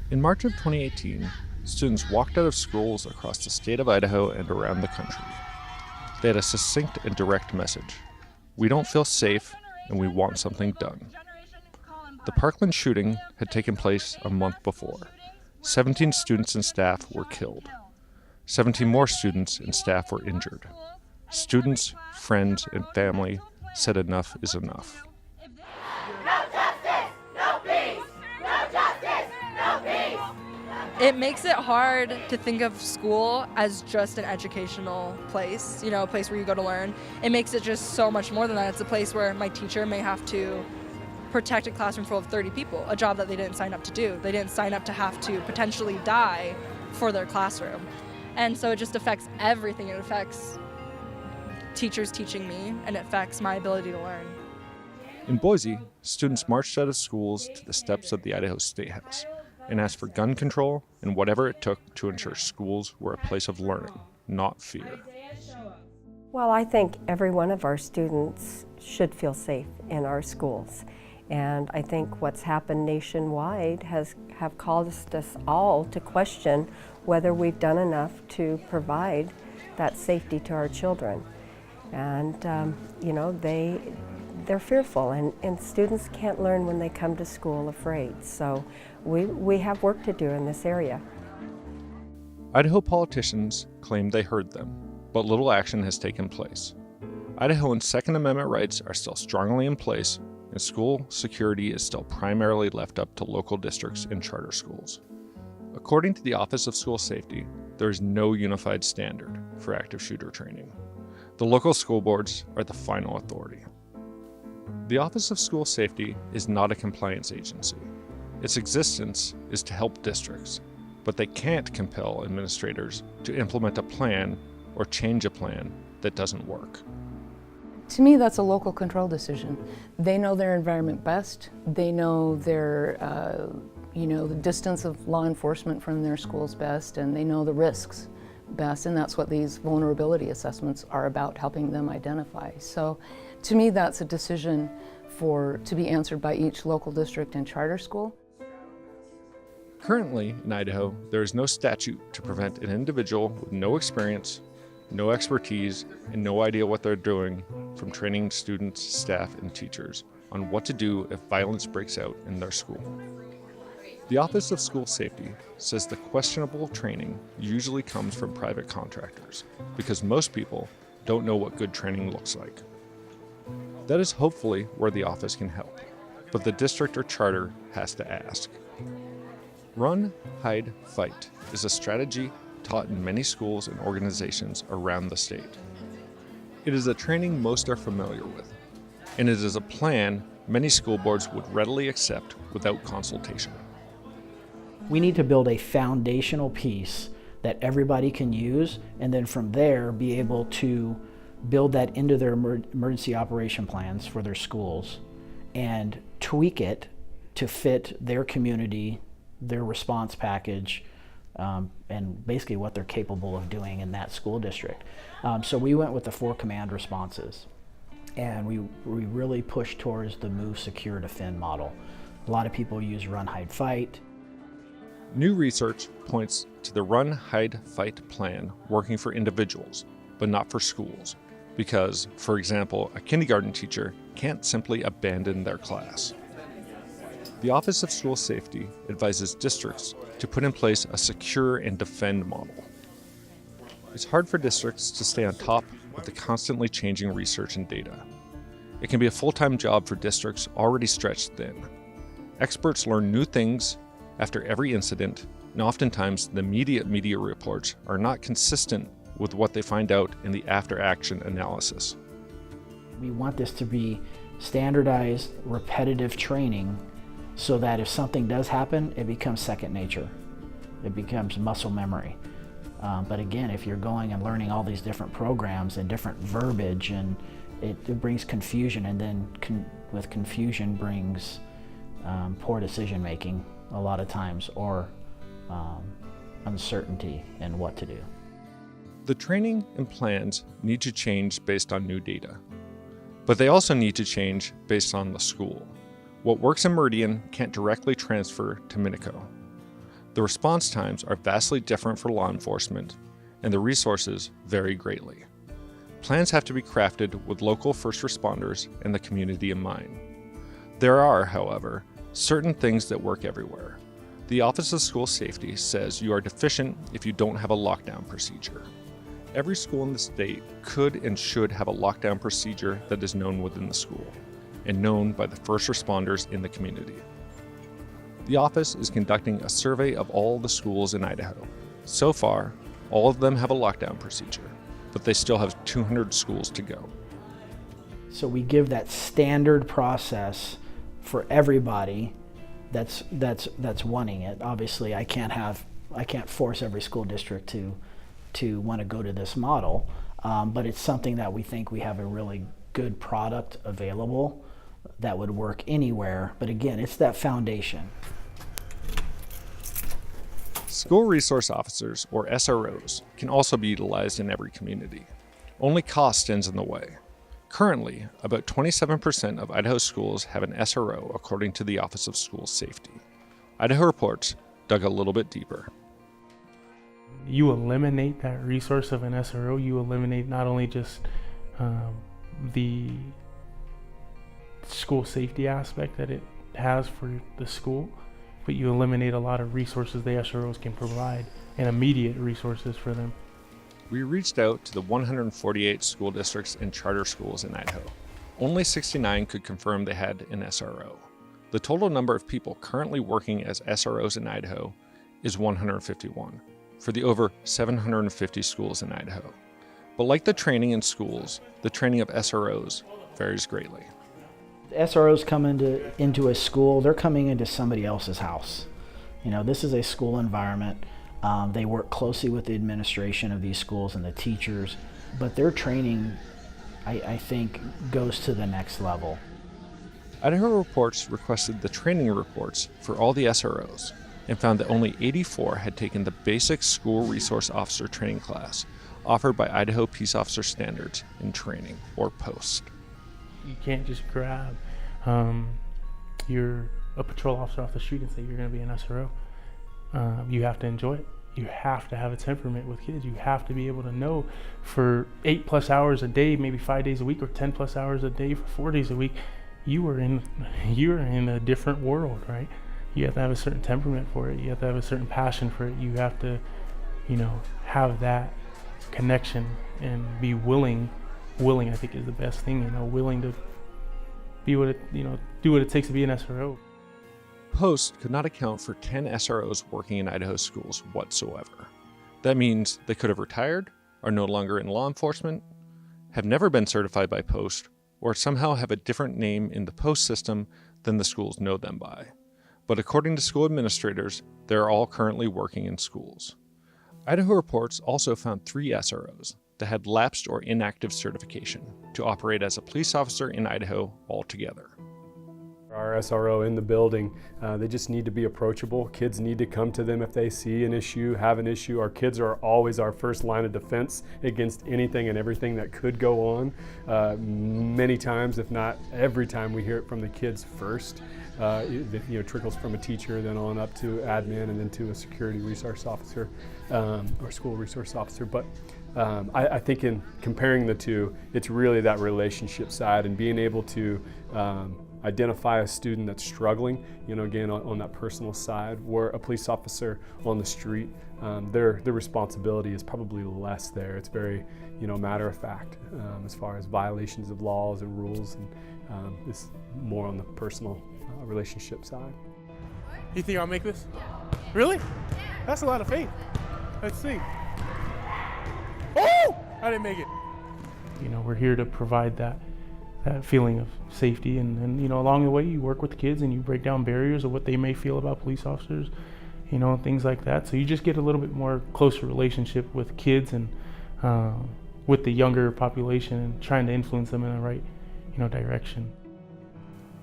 In March of 2018, students walked out of schools across the state of Idaho and around the country. They had a succinct and direct message. We don't feel safe, and we want something done. The Parkland shooting had taken place a month before. 17 students and staff were killed. 17 more students and staff were injured. Students, friends, and family said enough is enough. It makes it hard to think of school as just an educational place, a place where you go to learn. It makes it just so much more than that. It's a place where my teacher may have to protect a classroom full of 30 people, a job that they didn't sign up to do. They didn't sign up to have to potentially die for their classroom. And so it just affects everything. It affects teachers teaching me, and it affects my ability to learn. In Boise, students marched out of schools to the steps of the Idaho State House and asked for gun control and whatever it took to ensure schools were a place of learning, not fear. Well, I think every one of our students should feel safe in our schools. And I think what's happened nationwide have caused us all to question whether we've done enough to provide that safety to our children. And, they're fearful, and students can't learn when they come to school afraid. So we have work to do in this area. Idaho politicians claim they heard them, but little action has taken place. Idahoans' Second Amendment rights are still strongly in place, and school security is still primarily left up to local districts and charter schools. According to the Office of School Safety, there is no unified standard for active shooter training. The local school boards are the final authority. The Office of School Safety is not a compliance agency. Its existence is to help districts, but they can't compel administrators to implement a plan or change a plan that doesn't work. To me, that's a local control decision. They know their environment best. They know the distance of law enforcement from their schools best, and they know the risks best, and that's what these vulnerability assessments are about, helping them identify. So to me, that's a decision to be answered by each local district and charter school. Currently, in Idaho, there is no statute to prevent an individual with no experience, no expertise, and no idea what they're doing from training students, staff, and teachers on what to do if violence breaks out in their school. The Office of School Safety says the questionable training usually comes from private contractors because most people don't know what good training looks like. That is hopefully where the office can help, but the district or charter has to ask. Run, Hide, Fight is a strategy taught in many schools and organizations around the state. It is a training most are familiar with, and it is a plan many school boards would readily accept without consultation. We need to build a foundational piece that everybody can use, and then from there be able to build that into their emergency operation plans for their schools and tweak it to fit their community, their response package, and basically what they're capable of doing in that school district. So we went with the 4 command responses, and we really pushed towards the move, secure, defend model. A lot of people use run, hide, fight. New research points to the Run, Hide, Fight plan working for individuals, but not for schools, because, for example, a kindergarten teacher can't simply abandon their class. The Office of School Safety advises districts to put in place a secure and defend model. It's hard for districts to stay on top of the constantly changing research and data. It can be a full-time job for districts already stretched thin. Experts learn new things after every incident, and oftentimes the media reports are not consistent with what they find out in the after-action analysis. We want this to be standardized, repetitive training so that if something does happen, it becomes second nature. It becomes muscle memory. But again, if you're going and learning all these different programs and different verbiage, and it brings confusion, and then with confusion brings poor decision making a lot of times, or uncertainty in what to do. The training and plans need to change based on new data, but they also need to change based on the school. What works in Meridian can't directly transfer to Minico. The response times are vastly different for law enforcement, and the resources vary greatly. Plans have to be crafted with local first responders and the community in mind. There are, however, certain things that work everywhere. The Office of School Safety says you are deficient if you don't have a lockdown procedure. Every school in the state could and should have a lockdown procedure that is known within the school and known by the first responders in the community. The office is conducting a survey of all the schools in Idaho. So far, all of them have a lockdown procedure, but they still have 200 schools to go. So we give that standard process for everybody that's wanting it. Obviously, I can't force every school district to want to go to this model, but it's something that we think we have a really good product available that would work anywhere. But again, it's that foundation. School resource officers, or SROs, can also be utilized in every community. Only cost stands in the way. Currently, about 27% of Idaho schools have an SRO, according to the Office of School Safety. Idaho Reports dug a little bit deeper. You eliminate that resource of an SRO, you eliminate not only just the school safety aspect that it has for the school, but you eliminate a lot of resources the SROs can provide and immediate resources for them. We reached out to the 148 school districts and charter schools in Idaho. Only 69 could confirm they had an SRO. The total number of people currently working as SROs in Idaho is 151 for the over 750 schools in Idaho. But like the training in schools, the training of SROs varies greatly. SROs come into a school, they're coming into somebody else's house. You know, this is a school environment. They work closely with the administration of these schools and the teachers, but their training, I think, goes to the next level. Idaho Reports requested the training reports for all the SROs and found that only 84 had taken the basic school resource officer training class offered by Idaho Peace Officer Standards in Training, or POST. You can't just grab you're a patrol officer off the street and say you're going to be an SRO. You have to enjoy it. You have to have a temperament with kids. You have to be able to know for 8+ hours a day, maybe 5 days a week, or 10+ hours a day for 4 days a week, you're in a different world, right? You have to have a certain temperament for it. You have to have a certain passion for it. You have to, have that connection and be willing, I think, is the best thing, willing to be what it, do what it takes to be an SRO. POST could not account for 10 SROs working in Idaho schools whatsoever. That means they could have retired, are no longer in law enforcement, have never been certified by POST, or somehow have a different name in the POST system than the schools know them by. But according to school administrators, they're all currently working in schools. Idaho Reports also found 3 SROs that had lapsed or inactive certification to operate as a police officer in Idaho altogether. Our SRO in the building, they just need to be approachable. Kids need to come to them if they see an issue, have an issue. Our kids are always our first line of defense against anything and everything that could go on. Many times, if not every time, we hear it from the kids first. It trickles from a teacher, then on up to admin, and then to a security resource officer or school resource officer. But I think in comparing the two, it's really that relationship side and being able to identify a student that's struggling, again, on that personal side, where a police officer on the street, their responsibility is probably less there. It's very, matter of fact as far as violations of laws and rules, and it's more on the personal relationship side. You think I'll make this? Really? That's a lot of faith. Let's see. Oh! I didn't make it. We're here to provide that feeling of safety, and along the way you work with the kids and you break down barriers of what they may feel about police officers, things like that. So you just get a little bit more closer relationship with kids and with the younger population, and trying to influence them in the right, direction.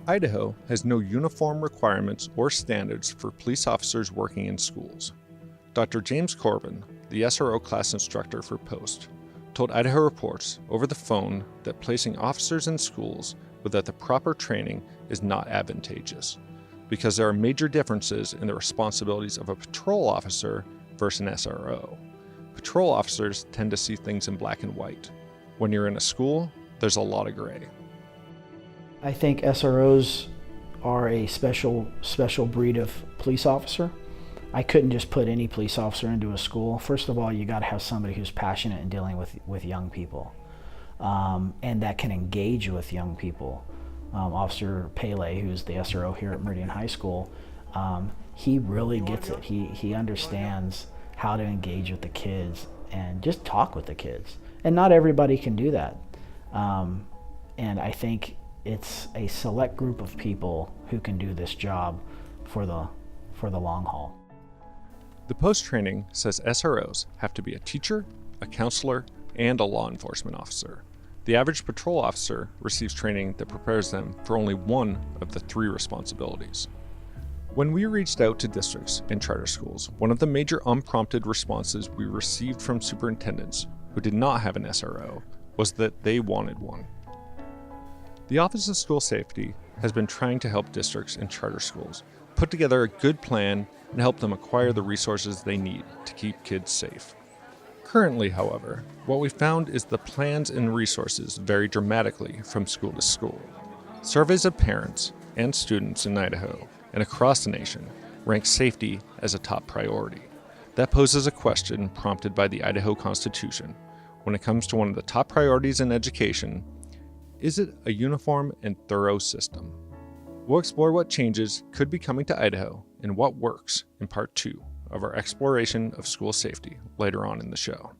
Idaho has no uniform requirements or standards for police officers working in schools. Dr. James Corbin, the SRO class instructor for POST, told Idaho Reports over the phone that placing officers in schools without the proper training is not advantageous, because there are major differences in the responsibilities of a patrol officer versus an SRO. Patrol officers tend to see things in black and white. When you're in a school, there's a lot of gray. I think SROs are a special breed of police officer. I couldn't just put any police officer into a school. First of all, you got to have somebody who's passionate in dealing with young people, and that can engage with young people. Officer Pele, who's the SRO here at Meridian High School, he really gets it. He understands how to engage with the kids and just talk with the kids. And not everybody can do that. And I think it's a select group of people who can do this job for the long haul. The post-training says SROs have to be a teacher, a counselor, and a law enforcement officer. The average patrol officer receives training that prepares them for only one of the 3 responsibilities. When we reached out to districts and charter schools, one of the major unprompted responses we received from superintendents who did not have an SRO was that they wanted one. The Office of School Safety has been trying to help districts and charter schools put together a good plan and help them acquire the resources they need to keep kids safe. Currently, however, what we found is the plans and resources vary dramatically from school to school. Surveys of parents and students in Idaho and across the nation rank safety as a top priority. That poses a question prompted by the Idaho Constitution. When it comes to one of the top priorities in education, is it a uniform and thorough system? We'll explore what changes could be coming to Idaho and what works in part 2 of our exploration of school safety later on in the show.